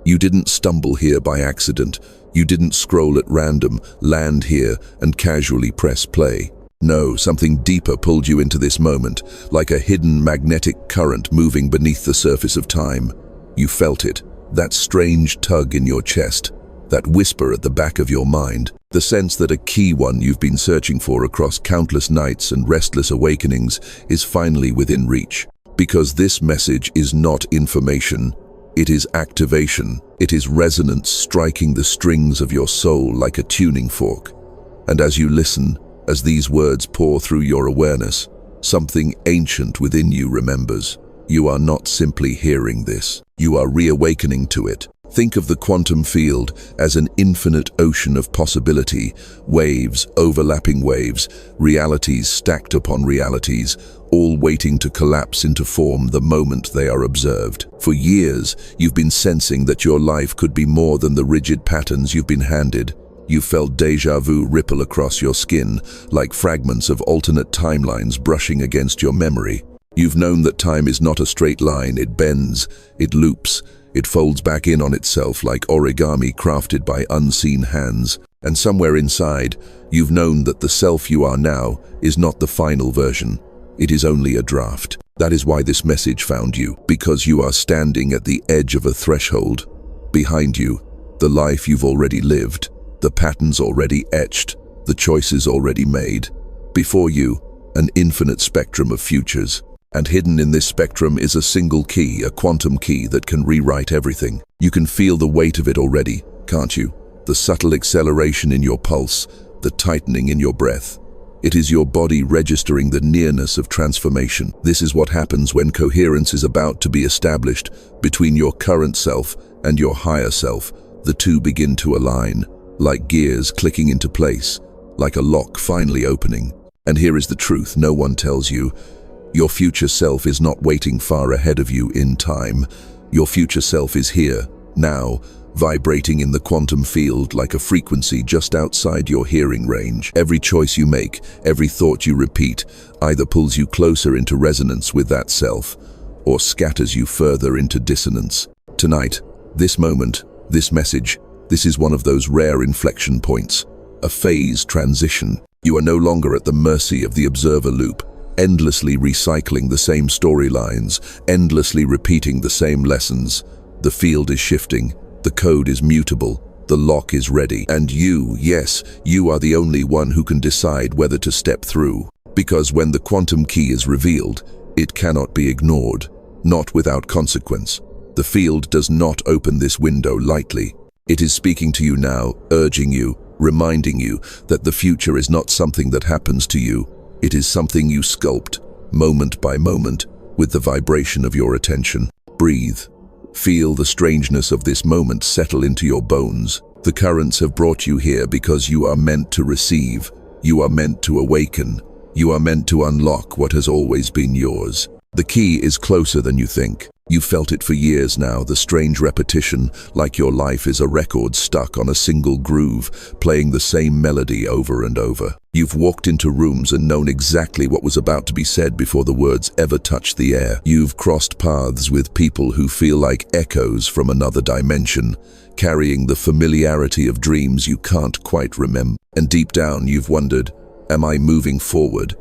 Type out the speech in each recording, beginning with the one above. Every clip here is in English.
You didn't stumble here by accident. You didn't scroll at random, land here, and casually press play. No, something deeper pulled you into this moment, like a hidden magnetic current moving beneath the surface of time. You felt it, that strange tug in your chest, that whisper at the back of your mind, the sense that a key one you've been searching for across countless nights and restless awakenings is finally within reach. Because this message is not information, it is activation. It is resonance striking the strings of your soul like a tuning fork. And as you listen, as these words pour through your awareness, something ancient within you remembers. You are not simply hearing this, you are reawakening to it. Think of the quantum field as an infinite ocean of possibility, waves, overlapping waves, realities stacked upon realities, all waiting to collapse into form the moment they are observed. For years, you've been sensing that your life could be more than the rigid patterns you've been handed. You felt déjà vu ripple across your skin, like fragments of alternate timelines brushing against your memory. You've known that time is not a straight line, it bends, it loops, it folds back in on itself like origami crafted by unseen hands. And somewhere inside, you've known that the self you are now is not the final version. It is only a draft. That is why this message found you, because you are standing at the edge of a threshold. Behind you, the life you've already lived, the patterns already etched, the choices already made. Before you, an infinite spectrum of futures. And hidden in this spectrum is a single key, a quantum key that can rewrite everything. You can feel the weight of it already, can't you? The subtle acceleration in your pulse, the tightening in your breath. It is your body registering the nearness of transformation. This is what happens when coherence is about to be established between your current self and your higher self. The two begin to align, like gears clicking into place, like a lock finally opening. And here is the truth no one tells you. Your future self is not waiting far ahead of you in time. Your future self is here, now, vibrating in the quantum field like a frequency just outside your hearing range. Every choice you make, every thought you repeat, either pulls you closer into resonance with that self, or scatters you further into dissonance. Tonight, this moment, this message, this is one of those rare inflection points, a phase transition. You are no longer at the mercy of the observer loop, endlessly recycling the same storylines, endlessly repeating the same lessons. The field is shifting, the code is mutable, the lock is ready, and you, yes, you are the only one who can decide whether to step through. Because when the quantum key is revealed, it cannot be ignored, not without consequence. The field does not open this window lightly. It is speaking to you now, urging you, reminding you that the future is not something that happens to you. It is something you sculpt, moment by moment, with the vibration of your attention. Breathe. Feel the strangeness of this moment settle into your bones. The currents have brought you here because you are meant to receive. You are meant to awaken. You are meant to unlock what has always been yours. The key is closer than you think. You've felt it for years now, the strange repetition, like your life is a record stuck on a single groove, playing the same melody over and over. You've walked into rooms and known exactly what was about to be said before the words ever touched the air. You've crossed paths with people who feel like echoes from another dimension, carrying the familiarity of dreams you can't quite remember. And deep down you've wondered, am I moving forward,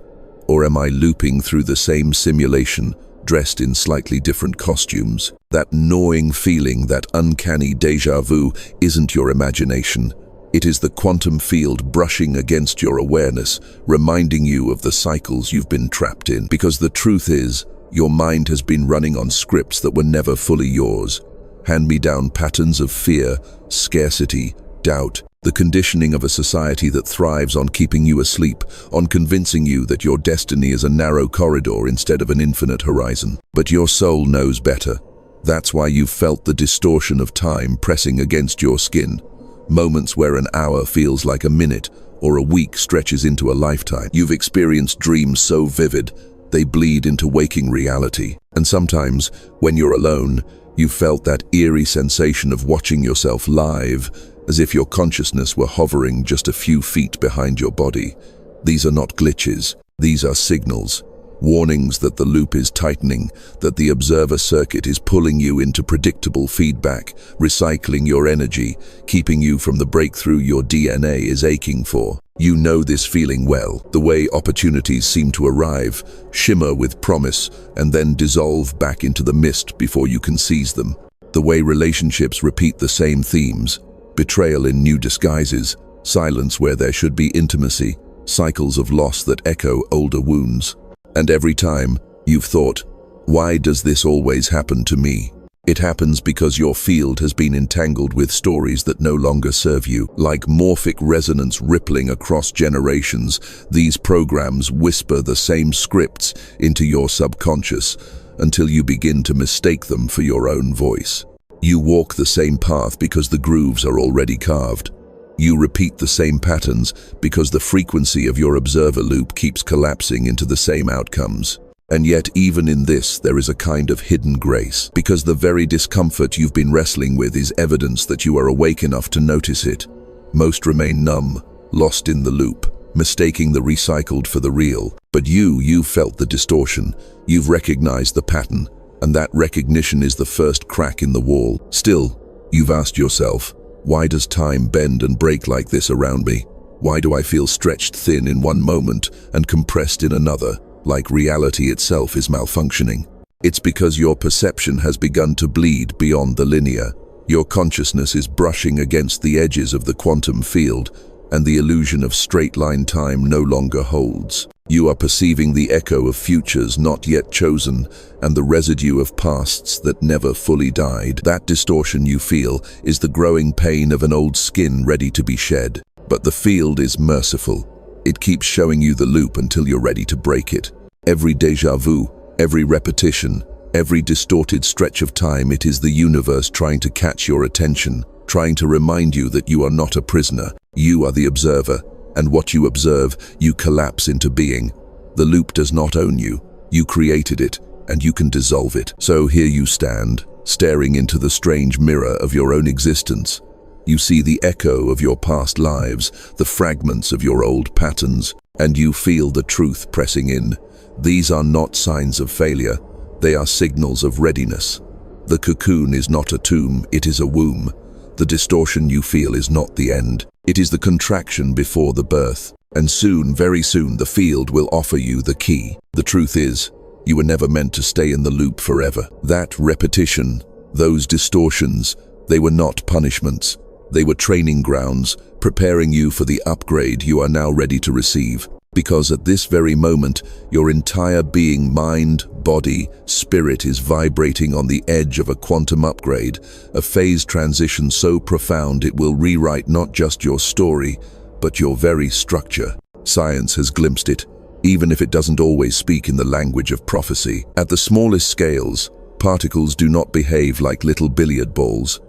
or am I looping through the same simulation, dressed in slightly different costumes? That gnawing feeling, that uncanny déjà vu, isn't your imagination. It is the quantum field brushing against your awareness, reminding you of the cycles you've been trapped in. Because the truth is, your mind has been running on scripts that were never fully yours. Hand-me-down patterns of fear, scarcity, doubt, the conditioning of a society that thrives on keeping you asleep, on convincing you that your destiny is a narrow corridor instead of an infinite horizon. But your soul knows better. That's why you've felt the distortion of time pressing against your skin. Moments where an hour feels like a minute, or a week stretches into a lifetime. You've experienced dreams so vivid, they bleed into waking reality. And sometimes, when you're alone, you've felt that eerie sensation of watching yourself live, as if your consciousness were hovering just a few feet behind your body. These are not glitches, these are signals. Warnings that the loop is tightening, that the observer circuit is pulling you into predictable feedback, recycling your energy, keeping you from the breakthrough your DNA is aching for. You know this feeling well, the way opportunities seem to arrive, shimmer with promise, and then dissolve back into the mist before you can seize them. The way relationships repeat the same themes, betrayal in new disguises, silence where there should be intimacy, cycles of loss that echo older wounds. And every time, you've thought, why does this always happen to me? It happens because your field has been entangled with stories that no longer serve you. Like morphic resonance rippling across generations, these programs whisper the same scripts into your subconscious until you begin to mistake them for your own voice. You walk the same path because the grooves are already carved. You repeat the same patterns because the frequency of your observer loop keeps collapsing into the same outcomes. And yet, even in this, there is a kind of hidden grace, because the very discomfort you've been wrestling with is evidence that you are awake enough to notice it. Most remain numb, lost in the loop, mistaking the recycled for the real. But you've felt the distortion, you've recognized the pattern, and that recognition is the first crack in the wall. Still, you've asked yourself, why does time bend and break like this around me? Why do I feel stretched thin in one moment and compressed in another, like reality itself is malfunctioning? It's because your perception has begun to bleed beyond the linear. Your consciousness is brushing against the edges of the quantum field, and the illusion of straight-line time no longer holds. You are perceiving the echo of futures not yet chosen and the residue of pasts that never fully died. That distortion you feel is the growing pain of an old skin ready to be shed. But the field is merciful. It keeps showing you the loop until you're ready to break it. Every déjà vu, every repetition, every distorted stretch of time, it is the universe trying to catch your attention, trying to remind you that you are not a prisoner. You are the observer, and what you observe, you collapse into being. The loop does not own you. You created it, and you can dissolve it. So here you stand, staring into the strange mirror of your own existence. You see the echo of your past lives, the fragments of your old patterns, and you feel the truth pressing in. These are not signs of failure. They are signals of readiness. The cocoon is not a tomb, it is a womb. The distortion you feel is not the end. It is the contraction before the birth. And soon, very soon, the field will offer you the key. The truth is, you were never meant to stay in the loop forever. That repetition, those distortions, they were not punishments. They were training grounds, preparing you for the upgrade you are now ready to receive. Because at this very moment, your entire being, mind, body, spirit is vibrating on the edge of a quantum upgrade, a phase transition so profound it will rewrite not just your story, but your very structure. Science has glimpsed it, even if it doesn't always speak in the language of prophecy. At the smallest scales, particles do not behave like little billiard balls.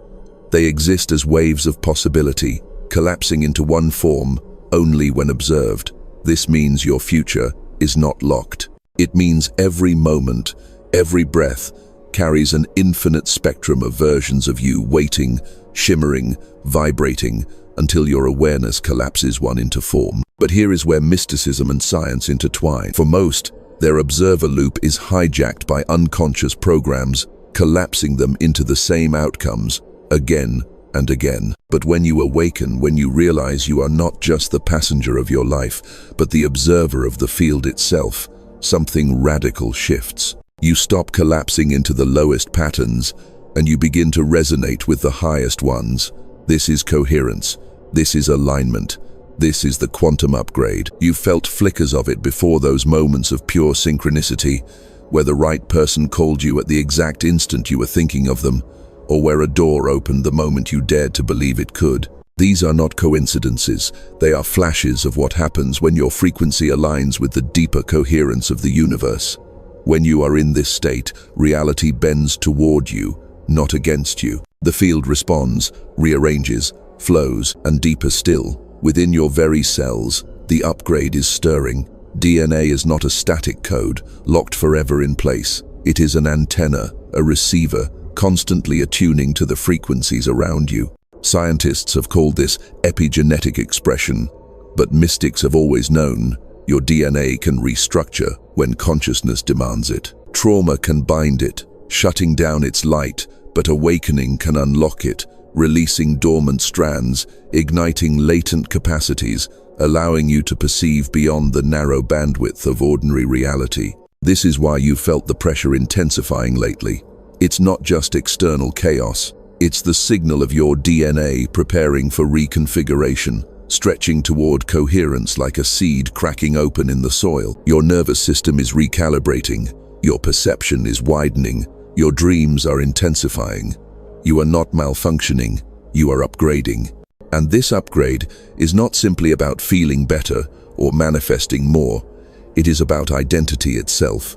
They exist as waves of possibility, collapsing into one form only when observed. This means your future is not locked. It means every moment, every breath, carries an infinite spectrum of versions of you waiting, shimmering, vibrating, until your awareness collapses one into form. But here is where mysticism and science intertwine. For most, their observer loop is hijacked by unconscious programs, collapsing them into the same outcomes, again and again. But when you awaken, when you realize you are not just the passenger of your life, but the observer of the field itself, something radical shifts. You stop collapsing into the lowest patterns, and you begin to resonate with the highest ones. This is coherence. This is alignment. This is the quantum upgrade. You felt flickers of it before, those moments of pure synchronicity, where the right person called you at the exact instant you were thinking of them, or where a door opened the moment you dared to believe it could. These are not coincidences. They are flashes of what happens when your frequency aligns with the deeper coherence of the universe. When you are in this state, reality bends toward you, not against you. The field responds, rearranges, flows, and deeper still, within your very cells, the upgrade is stirring. DNA is not a static code, locked forever in place. It is an antenna, a receiver, constantly attuning to the frequencies around you. Scientists have called this epigenetic expression, but mystics have always known Your DNA can restructure when consciousness demands it. Trauma can bind it, shutting down its light, but awakening can unlock it, releasing dormant strands, igniting latent capacities, allowing you to perceive beyond the narrow bandwidth of ordinary reality. This is why you felt the pressure intensifying lately. It's not just external chaos. It's the signal of your DNA preparing for reconfiguration, stretching toward coherence like a seed cracking open in the soil. Your nervous system is recalibrating. Your perception is widening. Your dreams are intensifying. You are not malfunctioning. You are upgrading. And this upgrade is not simply about feeling better or manifesting more. It is about identity itself.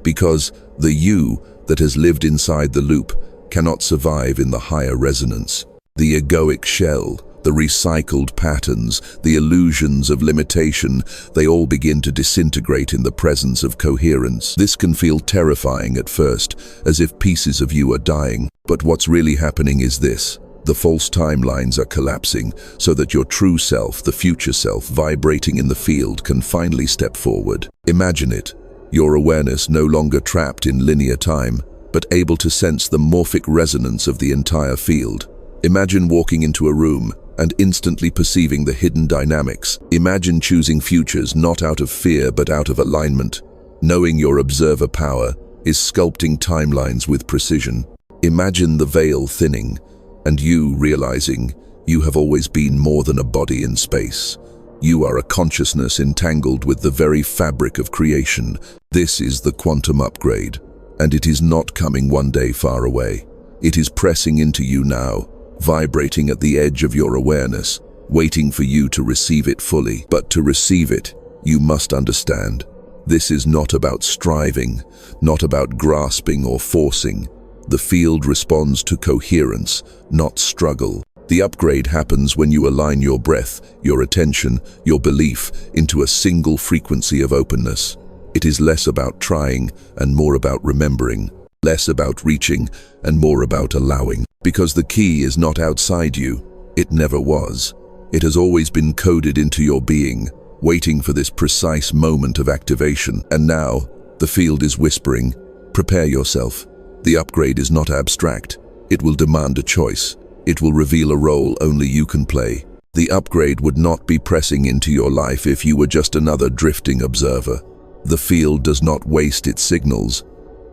Because the you that has lived inside the loop cannot survive in the higher resonance. The egoic shell, the recycled patterns, the illusions of limitation, they all begin to disintegrate in the presence of coherence. This can feel terrifying at first, as if pieces of you are dying. But what's really happening is this. The false timelines are collapsing so that your true self, the future self, vibrating in the field, can finally step forward. Imagine it. Your awareness no longer trapped in linear time, but able to sense the morphic resonance of the entire field. Imagine walking into a room and instantly perceiving the hidden dynamics. Imagine choosing futures not out of fear but out of alignment, knowing your observer power is sculpting timelines with precision. Imagine the veil thinning, and you realizing you have always been more than a body in space. You are a consciousness entangled with the very fabric of creation. This is the quantum upgrade, and it is not coming one day far away. It is pressing into you now, vibrating at the edge of your awareness, waiting for you to receive it fully. But to receive it, you must understand. This is not about striving, not about grasping or forcing. The field responds to coherence, not struggle. The upgrade happens when you align your breath, your attention, your belief into a single frequency of openness. It is less about trying and more about remembering, less about reaching and more about allowing. Because the key is not outside you. It never was. It has always been coded into your being, waiting for this precise moment of activation. And now, the field is whispering, prepare yourself. The upgrade is not abstract. It will demand a choice. It will reveal a role only you can play. The upgrade would not be pressing into your life if you were just another drifting observer. The field does not waste its signals.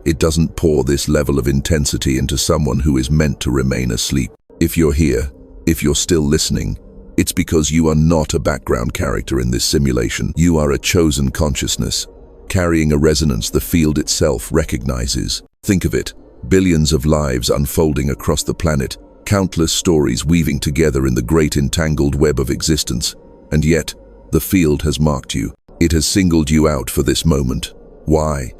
It doesn't pour this level of intensity into someone who is meant to remain asleep. If you're here, if you're still listening, it's because you are not a background character in this simulation. You are a chosen consciousness, carrying a resonance the field itself recognizes. Think of it, billions of lives unfolding across the planet, countless stories weaving together in the great entangled web of existence. And yet, the field has marked you. It has singled you out for this moment. Why?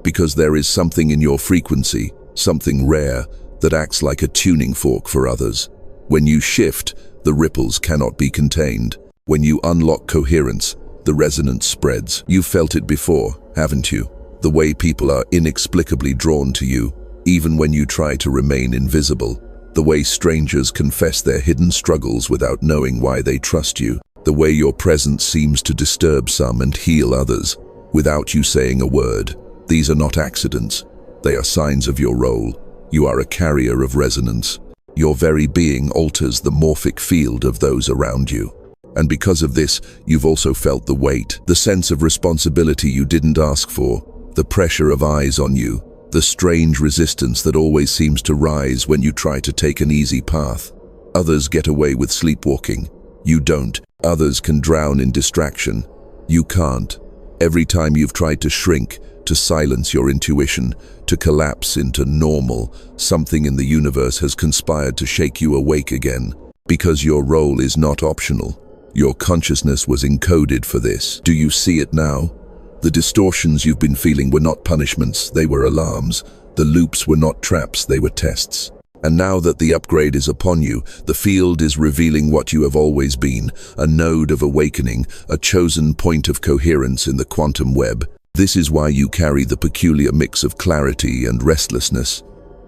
Because there is something in your frequency, something rare, that acts like a tuning fork for others. When you shift, the ripples cannot be contained. When you unlock coherence, the resonance spreads. You've felt it before, haven't you? The way people are inexplicably drawn to you, even when you try to remain invisible. The way strangers confess their hidden struggles without knowing why they trust you. The way your presence seems to disturb some and heal others, without you saying a word. These are not accidents. They are signs of your role. You are a carrier of resonance. Your very being alters the morphic field of those around you. And because of this, you've also felt the weight, the sense of responsibility you didn't ask for, the pressure of eyes on you, the strange resistance that always seems to rise when you try to take an easy path. Others get away with sleepwalking. You don't. Others can drown in distraction. You can't. Every time you've tried to shrink, to silence your intuition, to collapse into normal, something in the universe has conspired to shake you awake again. Because your role is not optional. Your consciousness was encoded for this. Do you see it now? The distortions you've been feeling were not punishments, they were alarms. The loops were not traps, they were tests. And now that the upgrade is upon you, the field is revealing what you have always been, a node of awakening, a chosen point of coherence in the quantum web. This is why you carry the peculiar mix of clarity and restlessness.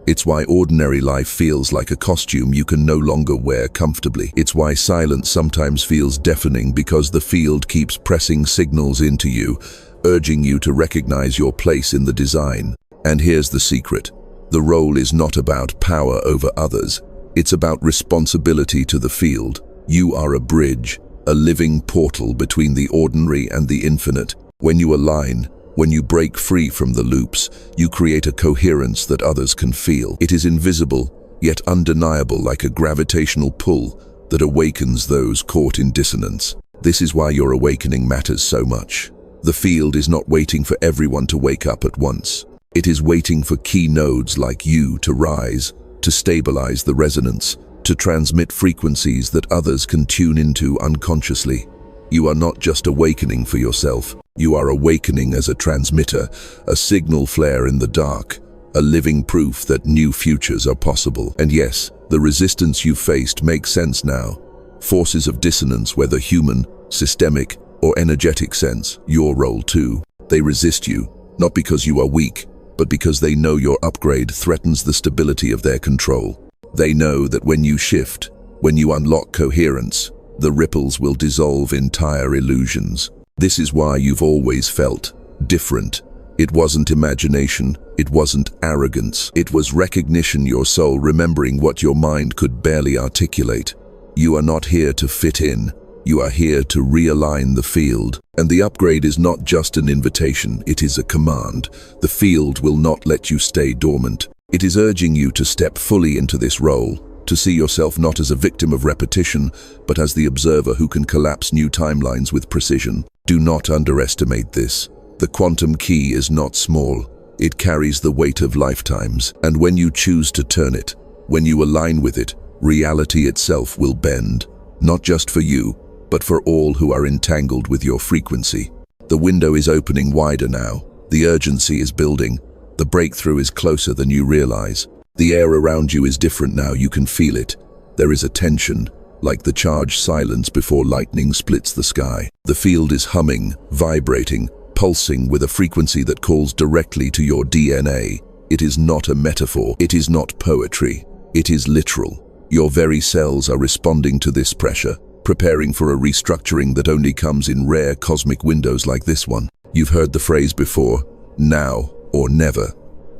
It's why ordinary life feels like a costume you can no longer wear comfortably. It's why silence sometimes feels deafening, because the field keeps pressing signals into you, urging you to recognize your place in the design. And here's the secret. The role is not about power over others. It's about responsibility to the field. You are a bridge, a living portal between the ordinary and the infinite. When you align, when you break free from the loops, you create a coherence that others can feel. It is invisible, yet undeniable, like a gravitational pull that awakens those caught in dissonance. This is why your awakening matters so much. The field is not waiting for everyone to wake up at once. It is waiting for key nodes like you to rise, to stabilize the resonance, to transmit frequencies that others can tune into unconsciously. You are not just awakening for yourself. You are awakening as a transmitter, a signal flare in the dark, a living proof that new futures are possible. And yes, the resistance you faced makes sense now. Forces of dissonance, whether human, systemic, or energetic sense, your role too. They resist you, not because you are weak, but because they know your upgrade threatens the stability of their control. They know that when you shift, when you unlock coherence, the ripples will dissolve entire illusions. This is why you've always felt different. It wasn't imagination, it wasn't arrogance, it was recognition, your soul remembering what your mind could barely articulate. You are not here to fit in, you are here to realign the field. And the upgrade is not just an invitation, it is a command. The field will not let you stay dormant. It is urging you to step fully into this role, to see yourself not as a victim of repetition, but as the observer who can collapse new timelines with precision. Do not underestimate this. The quantum key is not small. It carries the weight of lifetimes. And when you choose to turn it, when you align with it, reality itself will bend. Not just for you, but for all who are entangled with your frequency. The window is opening wider now. The urgency is building. The breakthrough is closer than you realize. The air around you is different now, you can feel it. There is a tension, like the charged silence before lightning splits the sky. The field is humming, vibrating, pulsing with a frequency that calls directly to your DNA. It is not a metaphor, it is not poetry, it is literal. Your very cells are responding to this pressure, preparing for a restructuring that only comes in rare cosmic windows like this one. You've heard the phrase before, now or never.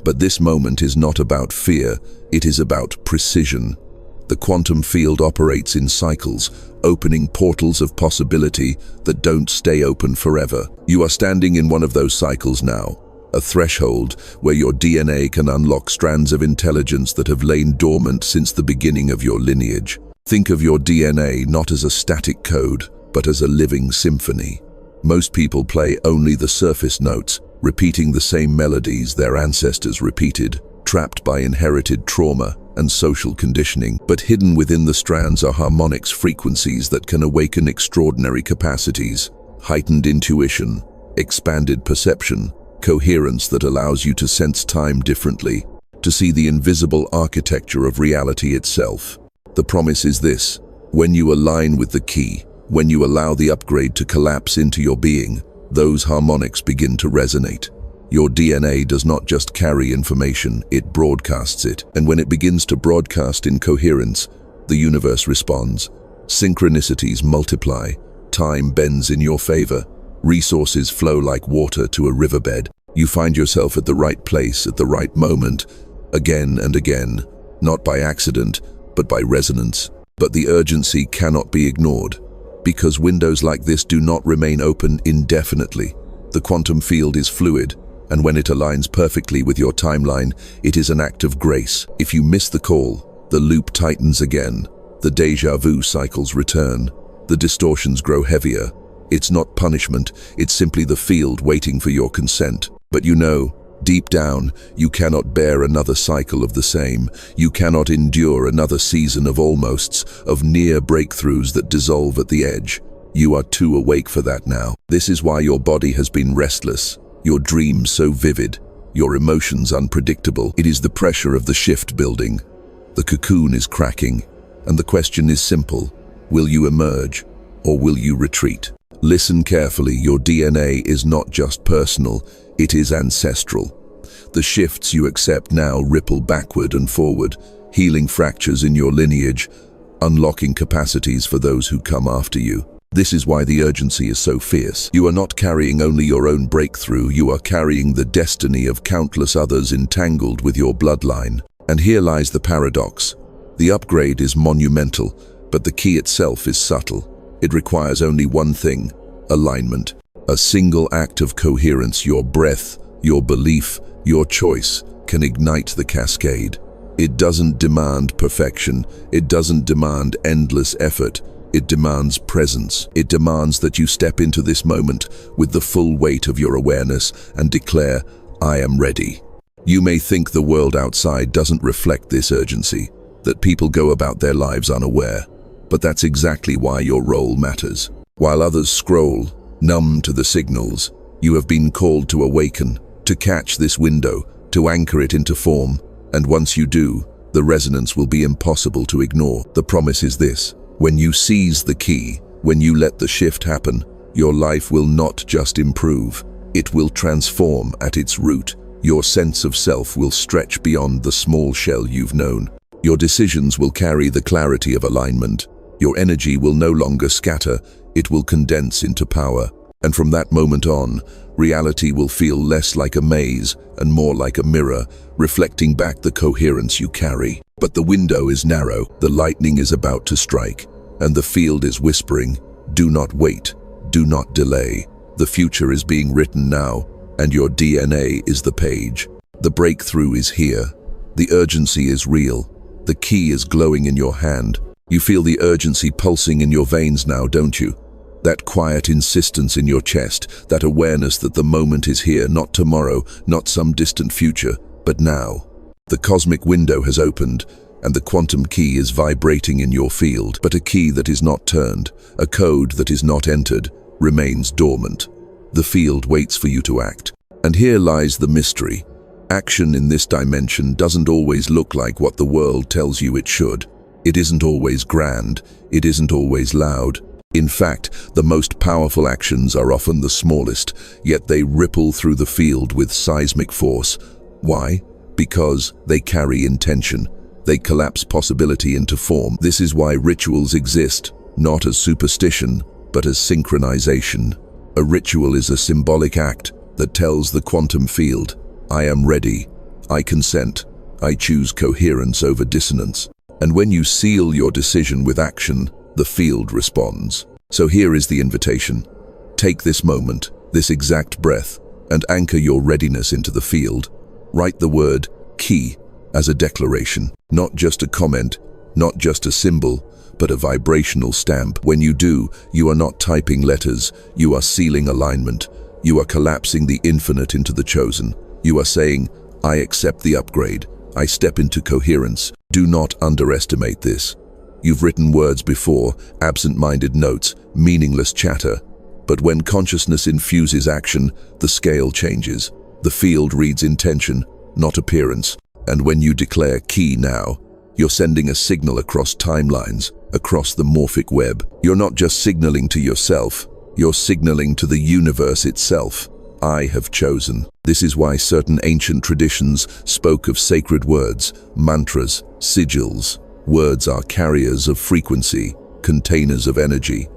But this moment is not about fear, it is about precision. The quantum field operates in cycles, opening portals of possibility that don't stay open forever. You are standing in one of those cycles now, a threshold where your DNA can unlock strands of intelligence that have lain dormant since the beginning of your lineage. Think of your DNA not as a static code, but as a living symphony. Most people play only the surface notes, repeating the same melodies their ancestors repeated, trapped by inherited trauma and social conditioning. But hidden within the strands are harmonics, frequencies that can awaken extraordinary capacities, heightened intuition, expanded perception, coherence that allows you to sense time differently, to see the invisible architecture of reality itself. The promise is this: when you align with the key, when you allow the upgrade to collapse into your being, those harmonics begin to resonate. Your DNA does not just carry information, it broadcasts it. And when it begins to broadcast in coherence, the universe responds. Synchronicities multiply, time bends in your favor, resources flow like water to a riverbed. You find yourself at the right place at the right moment, again and again, not by accident, but by resonance. But the urgency cannot be ignored, because windows like this do not remain open indefinitely. The quantum field is fluid, and when it aligns perfectly with your timeline, it is an act of grace. If you miss the call, the loop tightens again, the déjà vu cycles return, the distortions grow heavier. It's not punishment, it's simply the field waiting for your consent. But you know, deep down, you cannot bear another cycle of the same. You cannot endure another season of almosts, of near breakthroughs that dissolve at the edge. You are too awake for that now. This is why your body has been restless, your dreams so vivid, your emotions unpredictable. It is the pressure of the shift building. The cocoon is cracking, and the question is simple: will you emerge, or will you retreat? Listen carefully, your DNA is not just personal, it is ancestral. The shifts you accept now ripple backward and forward, healing fractures in your lineage, unlocking capacities for those who come after you. This is why the urgency is so fierce. You are not carrying only your own breakthrough, you are carrying the destiny of countless others entangled with your bloodline. And here lies the paradox. The upgrade is monumental, but the key itself is subtle. It requires only one thing: alignment. A single act of coherence, your breath, your belief, your choice, can ignite the cascade. It doesn't demand perfection. It doesn't demand endless effort. It demands presence. It demands that you step into this moment with the full weight of your awareness and declare, "I am ready." You may think the world outside doesn't reflect this urgency, that people go about their lives unaware, but that's exactly why your role matters. While others scroll, numb to the signals, you have been called to awaken, to catch this window, to anchor it into form, and once you do, the resonance will be impossible to ignore. The promise is this: when you seize the key, when you let the shift happen, your life will not just improve, it will transform at its root. Your sense of self will stretch beyond the small shell you've known. Your decisions will carry the clarity of alignment. Your energy will no longer scatter, it will condense into power. And from that moment on, reality will feel less like a maze and more like a mirror, reflecting back the coherence you carry. But the window is narrow, the lightning is about to strike, and the field is whispering, "Do not wait, do not delay. The future is being written now, and your DNA is the page." The breakthrough is here. The urgency is real. The key is glowing in your hand. You feel the urgency pulsing in your veins now, don't you? That quiet insistence in your chest, that awareness that the moment is here, not tomorrow, not some distant future, but now. The cosmic window has opened, and the quantum key is vibrating in your field. But a key that is not turned, a code that is not entered, remains dormant. The field waits for you to act. And here lies the mystery. Action in this dimension doesn't always look like what the world tells you it should. It isn't always grand. It isn't always loud. In fact, the most powerful actions are often the smallest, yet they ripple through the field with seismic force. Why? Because they carry intention. They collapse possibility into form. This is why rituals exist, not as superstition, but as synchronization. A ritual is a symbolic act that tells the quantum field, "I am ready, I consent, I choose coherence over dissonance." And when you seal your decision with action, the field responds. So here is the invitation. Take this moment, this exact breath, and anchor your readiness into the field. Write the word key as a declaration, not just a comment, not just a symbol, but a vibrational stamp. When you do, you are not typing letters, you are sealing alignment. You are collapsing the infinite into the chosen. You are saying, "I accept the upgrade, I step into coherence." Do not underestimate this. You've written words before, absent-minded notes, meaningless chatter. But when consciousness infuses action, the scale changes. The field reads intention, not appearance. And when you declare key now, you're sending a signal across timelines, across the morphic web. You're not just signaling to yourself, you're signaling to the universe itself. I have chosen. This is why certain ancient traditions spoke of sacred words, mantras, sigils. Words are carriers of frequency, containers of energy.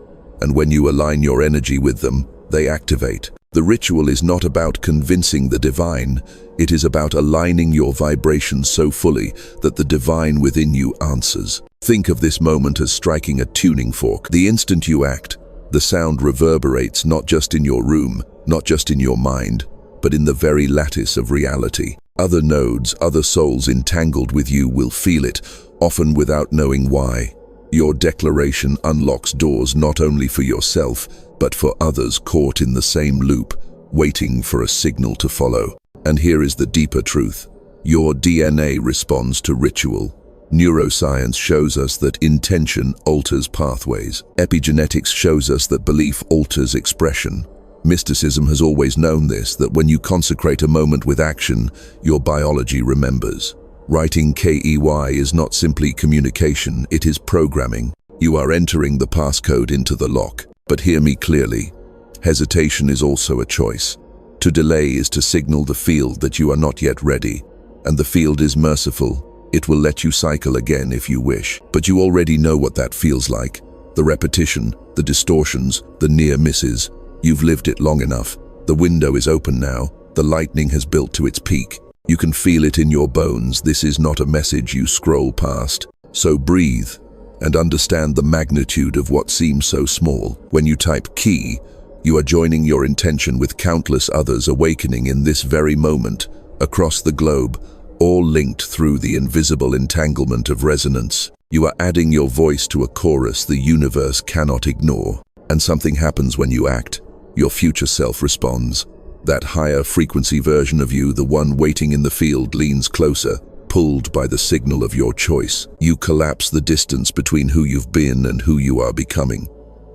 And when you align your energy with them, they activate. The ritual is not about convincing the divine. It is about aligning your vibration so fully that the divine within you answers. Think of this moment as striking a tuning fork. The instant you act, the sound reverberates not just in your room, not just in your mind, but in the very lattice of reality. Other nodes, other souls entangled with you will feel it, often without knowing why. Your declaration unlocks doors not only for yourself, but for others caught in the same loop, waiting for a signal to follow. And here is the deeper truth. Your DNA responds to ritual. Neuroscience shows us that intention alters pathways. Epigenetics shows us that belief alters expression. Mysticism has always known this, that when you consecrate a moment with action, your biology remembers. Writing KEY is not simply communication, it is programming. You are entering the passcode into the lock. But hear me clearly. Hesitation is also a choice. To delay is to signal the field that you are not yet ready, and the field is merciful. It will let you cycle again if you wish. But you already know what that feels like. The repetition, the distortions, the near misses. You've lived it long enough. The window is open now. The lightning has built to its peak. You can feel it in your bones. This is not a message you scroll past. So breathe and understand the magnitude of what seems so small. When you type key, you are joining your intention with countless others awakening in this very moment, across the globe, all linked through the invisible entanglement of resonance. You are adding your voice to a chorus the universe cannot ignore. And something happens when you act. Your future self responds. That higher frequency version of you, the one waiting in the field, leans closer, pulled by the signal of your choice. You collapse the distance between who you've been and who you are becoming.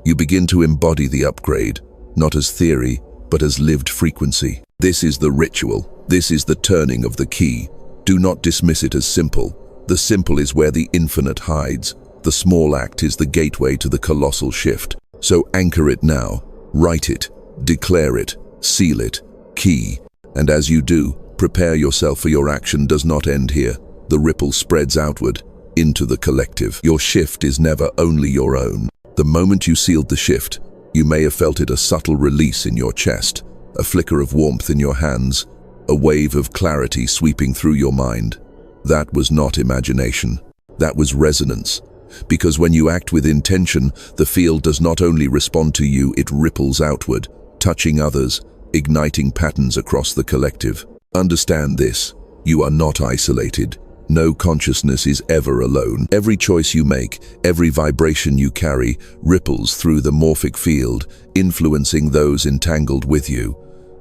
You begin to embody the upgrade, not as theory, but as lived frequency. This is the ritual. This is the turning of the key. Do not dismiss it as simple. The simple is where the infinite hides. The small act is the gateway to the colossal shift. So anchor it now. Write it. Declare it. Seal it. Key. And as you do, prepare yourself, for your action does not end here. The ripple spreads outward, into the collective. Your shift is never only your own. The moment you sealed the shift, you may have felt it, a subtle release in your chest, a flicker of warmth in your hands, a wave of clarity sweeping through your mind. That was not imagination. That was resonance. Because when you act with intention, the field does not only respond to you, it ripples outward, touching others, igniting patterns across the collective. Understand this. You are not isolated. No consciousness is ever alone. Every choice you make, every vibration you carry, ripples through the morphic field, influencing those entangled with you.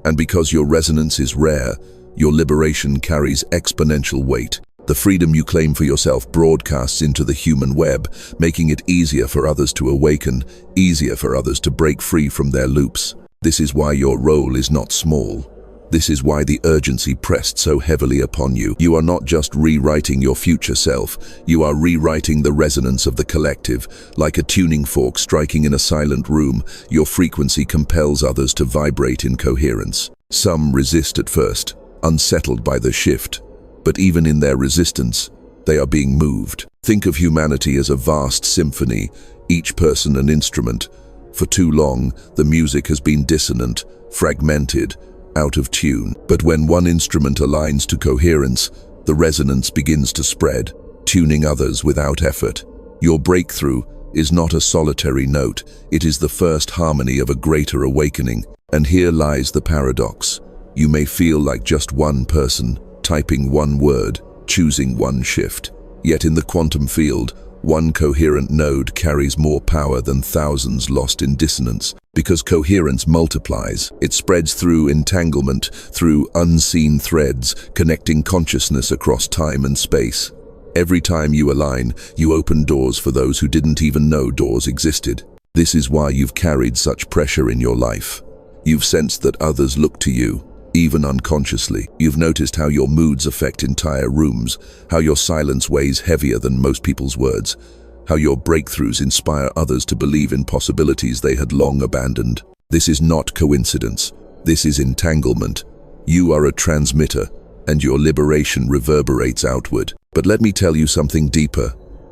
And because your resonance is rare, your liberation carries exponential weight. The freedom you claim for yourself broadcasts into the human web, making it easier for others to awaken, easier for others to break free from their loops. This is why your role is not small. This is why the urgency pressed so heavily upon you. You are not just rewriting your future self, you are rewriting the resonance of the collective. Like a tuning fork striking in a silent room, your frequency compels others to vibrate in coherence. Some resist at first, unsettled by the shift. But even in their resistance, they are being moved. Think of humanity as a vast symphony, each person an instrument. For too long, the music has been dissonant, fragmented, out of tune. But when one instrument aligns to coherence, the resonance begins to spread, tuning others without effort. Your breakthrough is not a solitary note, it is the first harmony of a greater awakening. And here lies the paradox. You may feel like just one person, typing one word, choosing one shift. Yet in the quantum field, one coherent node carries more power than thousands lost in dissonance. Because coherence multiplies, it spreads through entanglement, through unseen threads, connecting consciousness across time and space. Every time you align, you open doors for those who didn't even know doors existed. This is why you've carried such pressure in your life. You've sensed that others look to you, even unconsciously. You've noticed how your moods affect entire rooms, how your silence weighs heavier than most people's words, how your breakthroughs inspire others to believe in possibilities they had long abandoned. This is not coincidence. This is entanglement. You are a transmitter, and your liberation reverberates outward. But let me tell you something deeper.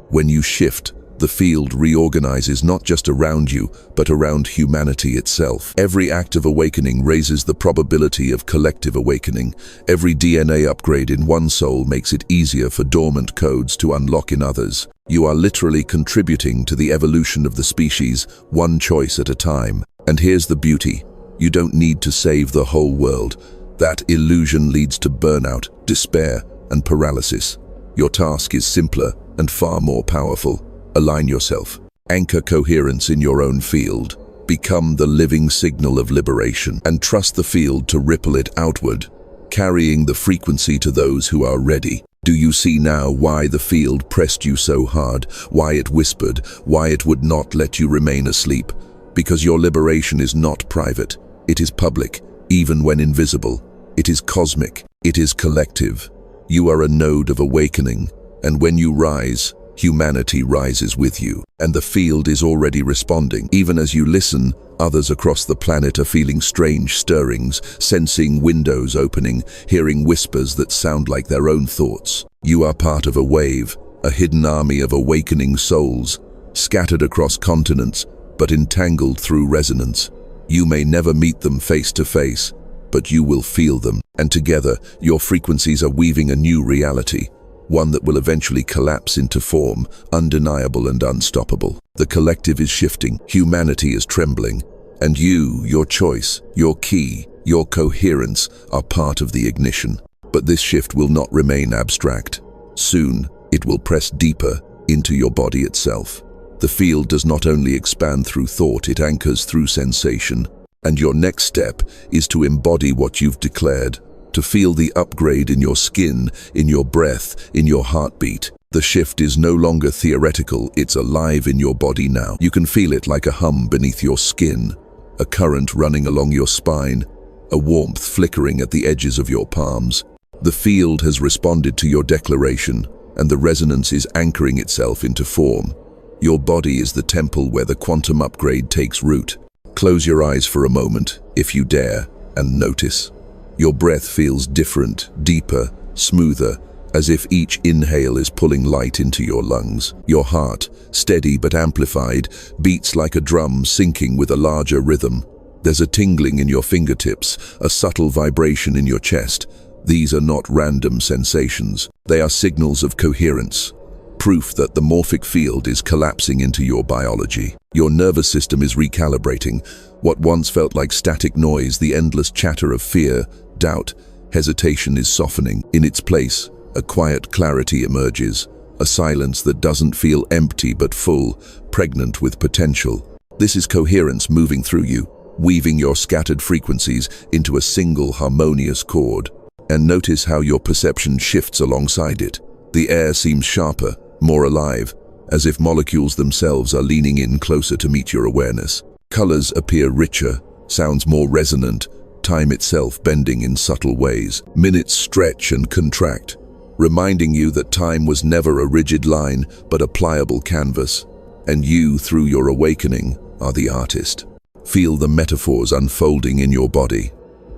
When you shift, the field reorganizes not just around you, but around humanity itself. Every act of awakening raises the probability of collective awakening. Every DNA upgrade in one soul makes it easier for dormant codes to unlock in others. You are literally contributing to the evolution of the species, one choice at a time. And here's the beauty. You don't need to save the whole world. That illusion leads to burnout, despair, and paralysis. Your task is simpler and far more powerful. Align yourself. Anchor coherence in your own field. Become the living signal of liberation, and trust the field to ripple it outward, carrying the frequency to those who are ready. Do you see now why the field pressed you so hard, why it whispered, why it would not let you remain asleep? Because your liberation is not private. It is public, even when invisible. It is cosmic. It is collective. You are a node of awakening, and when you rise, humanity rises with you, and the field is already responding. Even as you listen, others across the planet are feeling strange stirrings, sensing windows opening, hearing whispers that sound like their own thoughts. You are part of a wave, a hidden army of awakening souls, scattered across continents, but entangled through resonance. You may never meet them face to face, but you will feel them, and together, your frequencies are weaving a new reality, one that will eventually collapse into form, undeniable and unstoppable. The collective is shifting, humanity is trembling, and you, your choice, your key, your coherence are part of the ignition. But this shift will not remain abstract. Soon, it will press deeper into your body itself. The field does not only expand through thought, it anchors through sensation. And your next step is to embody what you've declared, to feel the upgrade in your skin, in your breath, in your heartbeat. The shift is no longer theoretical, it's alive in your body now. You can feel it like a hum beneath your skin, a current running along your spine, a warmth flickering at the edges of your palms. The field has responded to your declaration, and the resonance is anchoring itself into form. Your body is the temple where the quantum upgrade takes root. Close your eyes for a moment, if you dare, and notice. Your breath feels different, deeper, smoother, as if each inhale is pulling light into your lungs. Your heart, steady but amplified, beats like a drum syncing with a larger rhythm. There's a tingling in your fingertips, a subtle vibration in your chest. These are not random sensations. They are signals of coherence, proof that the morphic field is collapsing into your biology. Your nervous system is recalibrating. What once felt like static noise, the endless chatter of fear, doubt, hesitation is softening. In its place, a quiet clarity emerges, a silence that doesn't feel empty but full, pregnant with potential. This is coherence moving through you, weaving your scattered frequencies into a single harmonious chord. And notice how your perception shifts alongside it. The air seems sharper, more alive, as if molecules themselves are leaning in closer to meet your awareness. Colors appear richer, sounds more resonant, time itself bending in subtle ways. Minutes stretch and contract, reminding you that time was never a rigid line, but a pliable canvas. And you, through your awakening, are the artist. Feel the metaphors unfolding in your body.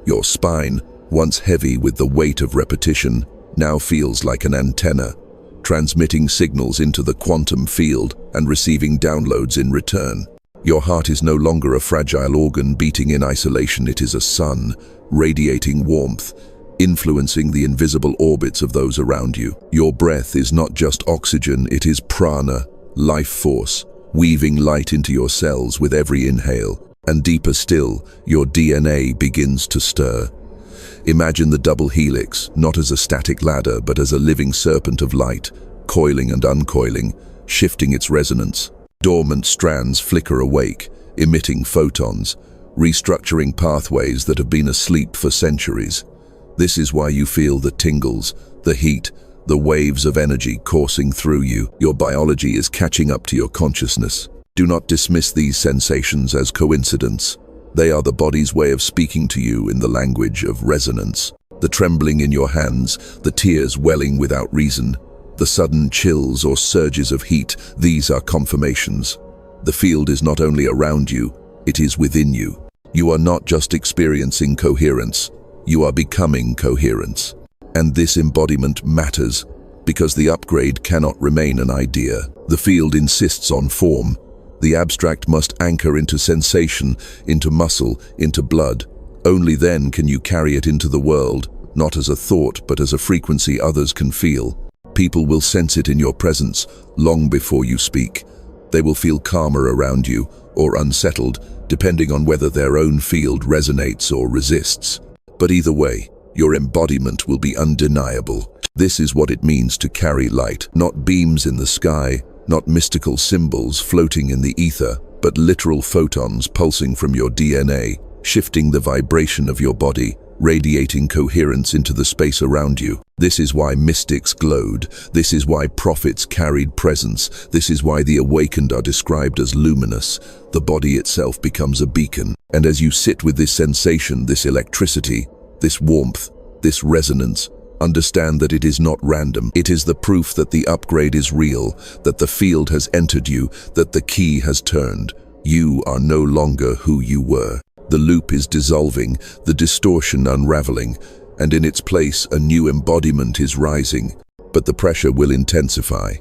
Your spine, once heavy with the weight of repetition, now feels like an antenna, transmitting signals into the quantum field and receiving downloads in return. Your heart is no longer a fragile organ beating in isolation. It is a sun, radiating warmth, influencing the invisible orbits of those around you. Your breath is not just oxygen, it is prana, life force, weaving light into your cells with every inhale. And deeper still, your DNA begins to stir. Imagine the double helix, not as a static ladder, but as a living serpent of light, coiling and uncoiling, shifting its resonance. Dormant strands flicker awake, emitting photons, restructuring pathways that have been asleep for centuries. This is why you feel the tingles, the heat, the waves of energy coursing through you. Your biology is catching up to your consciousness. Do not dismiss these sensations as coincidence. They are the body's way of speaking to you in the language of resonance. The trembling in your hands, the tears welling without reason, the sudden chills or surges of heat, these are confirmations. The field is not only around you, it is within you. You are not just experiencing coherence, you are becoming coherence. And this embodiment matters, because the upgrade cannot remain an idea. The field insists on form. The abstract must anchor into sensation, into muscle, into blood. Only then can you carry it into the world, not as a thought, but as a frequency others can feel. People will sense it in your presence long before you speak. They will feel calmer around you, or unsettled, depending on whether their own field resonates or resists. But either way, your embodiment will be undeniable. This is what it means to carry light, not beams in the sky, not mystical symbols floating in the ether, but literal photons pulsing from your DNA, shifting the vibration of your body, radiating coherence into the space around you. This is why mystics glowed. This is why prophets carried presence. This is why the awakened are described as luminous. The body itself becomes a beacon. And as you sit with this sensation, this electricity, this warmth, this resonance, Understand that it is not random. It is the proof that the upgrade is real, that the field has entered you, that the key has turned. You are no longer who you were. The loop is dissolving, the distortion unraveling, and in its place a new embodiment is rising. But the pressure will intensify.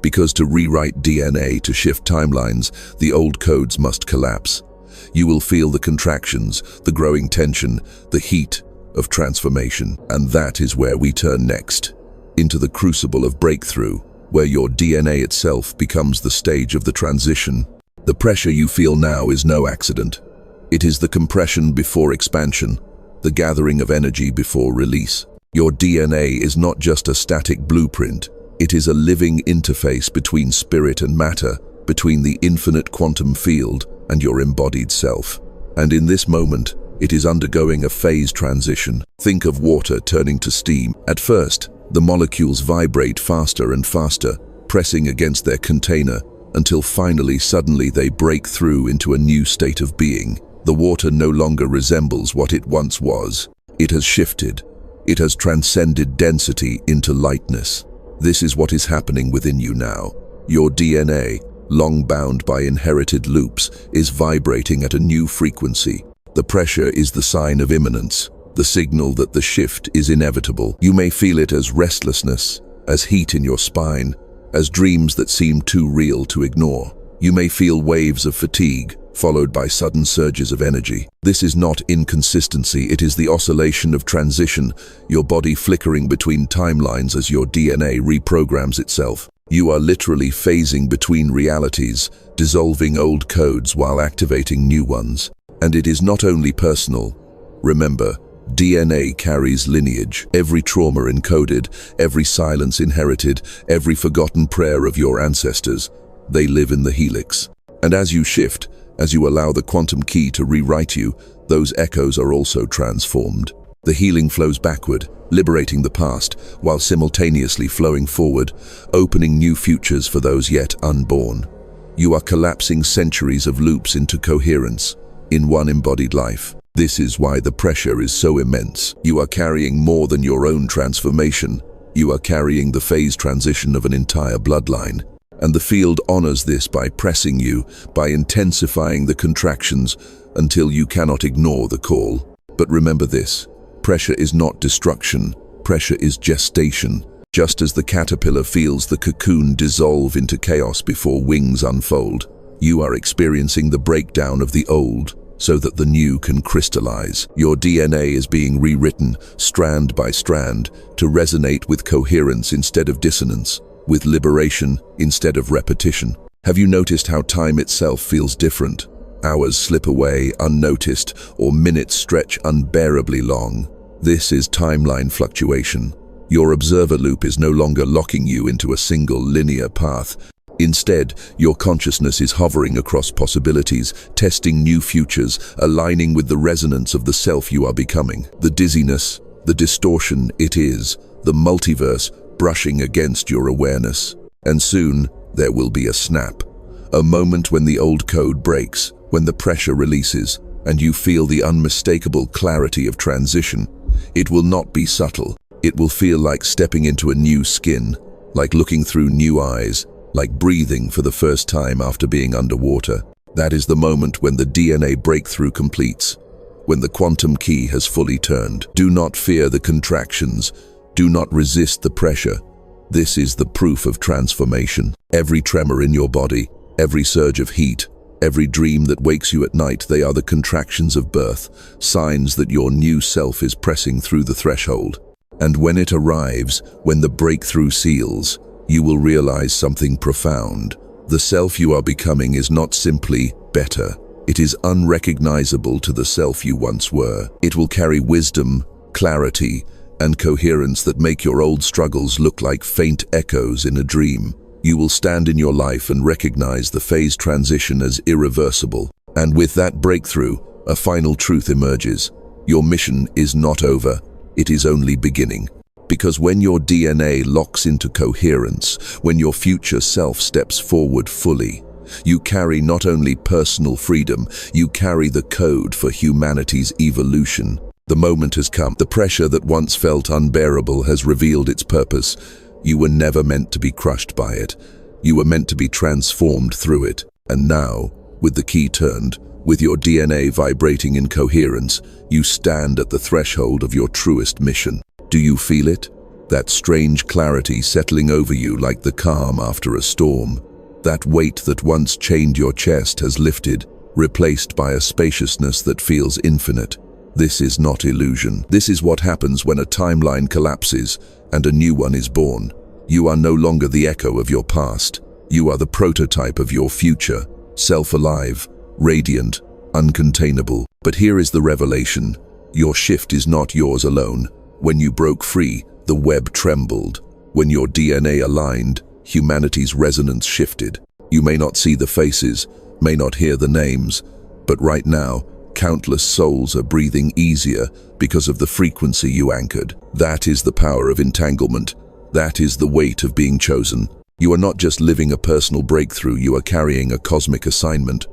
Because to rewrite DNA, to shift timelines, the old codes must collapse. You will feel the contractions, the growing tension, the heat of transformation. And that is where we turn next, into the crucible of breakthrough, where your DNA itself becomes the stage of the transition. The pressure you feel now is no accident. It is the compression before expansion, the gathering of energy before release. Your DNA is not just a static blueprint. It is a living interface between spirit and matter, between the infinite quantum field and your embodied self. And in this moment, it is undergoing a phase transition. Think of water turning to steam. At first, the molecules vibrate faster and faster, pressing against their container, until suddenly they break through into a new state of being. The water no longer resembles what it once was. It has shifted. It has transcended density into lightness. This is what is happening within you now. Your DNA, long bound by inherited loops, is vibrating at a new frequency. The pressure is the sign of imminence, the signal that the shift is inevitable. You may feel it as restlessness, as heat in your spine, as dreams that seem too real to ignore. You may feel waves of fatigue, followed by sudden surges of energy. This is not inconsistency, it is the oscillation of transition, your body flickering between timelines as your DNA reprograms itself. You are literally phasing between realities, dissolving old codes while activating new ones. And it is not only personal. Remember, DNA carries lineage. Every trauma encoded, every silence inherited, every forgotten prayer of your ancestors, they live in the helix. And as you shift, as you allow the quantum key to rewrite you, those echoes are also transformed. The healing flows backward, liberating the past, while simultaneously flowing forward, opening new futures for those yet unborn. You are collapsing centuries of loops into coherence, in one embodied life. This is why the pressure is so immense. You are carrying more than your own transformation. You are carrying the phase transition of an entire bloodline. And the field honors this by pressing you, by intensifying the contractions until you cannot ignore the call. But remember this, pressure is not destruction, pressure is gestation. Just as the caterpillar feels the cocoon dissolve into chaos before wings unfold, you are experiencing the breakdown of the old so that the new can crystallize. Your DNA is being rewritten, strand by strand, to resonate with coherence instead of dissonance, with liberation instead of repetition. Have you noticed how time itself feels different? Hours slip away unnoticed, or minutes stretch unbearably long. This is timeline fluctuation. Your observer loop is no longer locking you into a single linear path. Instead, your consciousness is hovering across possibilities, testing new futures, aligning with the resonance of the self you are becoming. The dizziness, the distortion, it is the multiverse brushing against your awareness. And soon, there will be a snap. A moment when the old code breaks, when the pressure releases, and you feel the unmistakable clarity of transition. It will not be subtle. It will feel like stepping into a new skin, like looking through new eyes, like breathing for the first time after being underwater. That is the moment when the DNA breakthrough completes, when the quantum key has fully turned. Do not fear the contractions. Do not resist the pressure. This is the proof of transformation. Every tremor in your body, every surge of heat, every dream that wakes you at night, they are the contractions of birth, signs that your new self is pressing through the threshold. And when it arrives, when the breakthrough seals, you will realize something profound. The self you are becoming is not simply better. It is unrecognizable to the self you once were. It will carry wisdom, clarity, and coherence that make your old struggles look like faint echoes in a dream. You will stand in your life and recognize the phase transition as irreversible. And with that breakthrough, a final truth emerges. Your mission is not over. It is only beginning. Because when your DNA locks into coherence, when your future self steps forward fully, you carry not only personal freedom, you carry the code for humanity's evolution. The moment has come. The pressure that once felt unbearable has revealed its purpose. You were never meant to be crushed by it. You were meant to be transformed through it. And now, with the key turned, with your DNA vibrating in coherence, you stand at the threshold of your truest mission. Do you feel it? That strange clarity settling over you like the calm after a storm. That weight that once chained your chest has lifted, replaced by a spaciousness that feels infinite. This is not illusion. This is what happens when a timeline collapses and a new one is born. You are no longer the echo of your past. You are the prototype of your future, self-alive, radiant, uncontainable. But here is the revelation. Your shift is not yours alone. When you broke free, the web trembled. When your DNA aligned, humanity's resonance shifted. You may not see the faces, may not hear the names, but right now, countless souls are breathing easier because of the frequency you anchored. That is the power of entanglement. That is the weight of being chosen. You are not just living a personal breakthrough, you are carrying a cosmic assignment.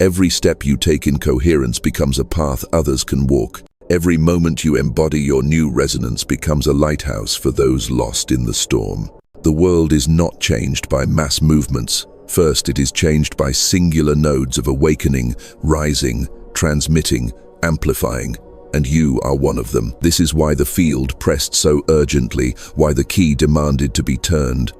Every step you take in coherence becomes a path others can walk. Every moment you embody your new resonance becomes a lighthouse for those lost in the storm. The world is not changed by mass movements. First, it is changed by singular nodes of awakening, rising, transmitting, amplifying, and you are one of them. This is why the field pressed so urgently, why the key demanded to be turned.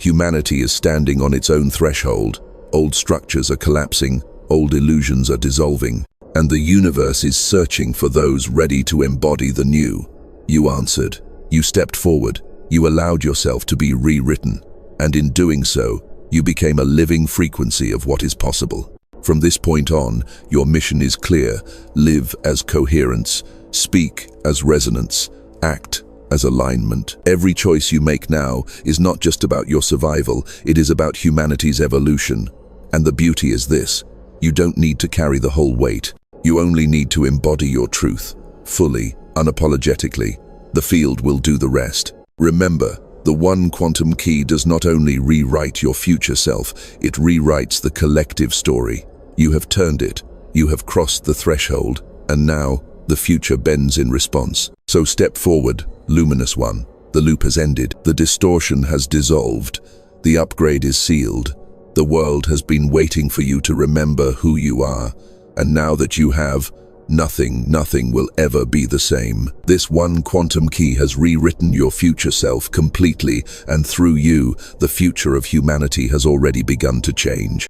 Humanity is standing on its own threshold. Old structures are collapsing, old illusions are dissolving, and the universe is searching for those ready to embody the new. You answered. You stepped forward. You allowed yourself to be rewritten, and in doing so, you became a living frequency of what is possible. From this point on, your mission is clear. Live as coherence, speak as resonance, act as alignment. Every choice you make now is not just about your survival, it is about humanity's evolution. And the beauty is this: you don't need to carry the whole weight. You only need to embody your truth, fully, unapologetically. The field will do the rest. Remember, the one quantum key does not only rewrite your future self, it rewrites the collective story. You have turned it, you have crossed the threshold, and now the future bends in response. So step forward, luminous one. The loop has ended, the distortion has dissolved, the upgrade is sealed. The world has been waiting for you to remember who you are, and now that you have, nothing will ever be the same. This one quantum key has rewritten your future self completely, and through you, the future of humanity has already begun to change.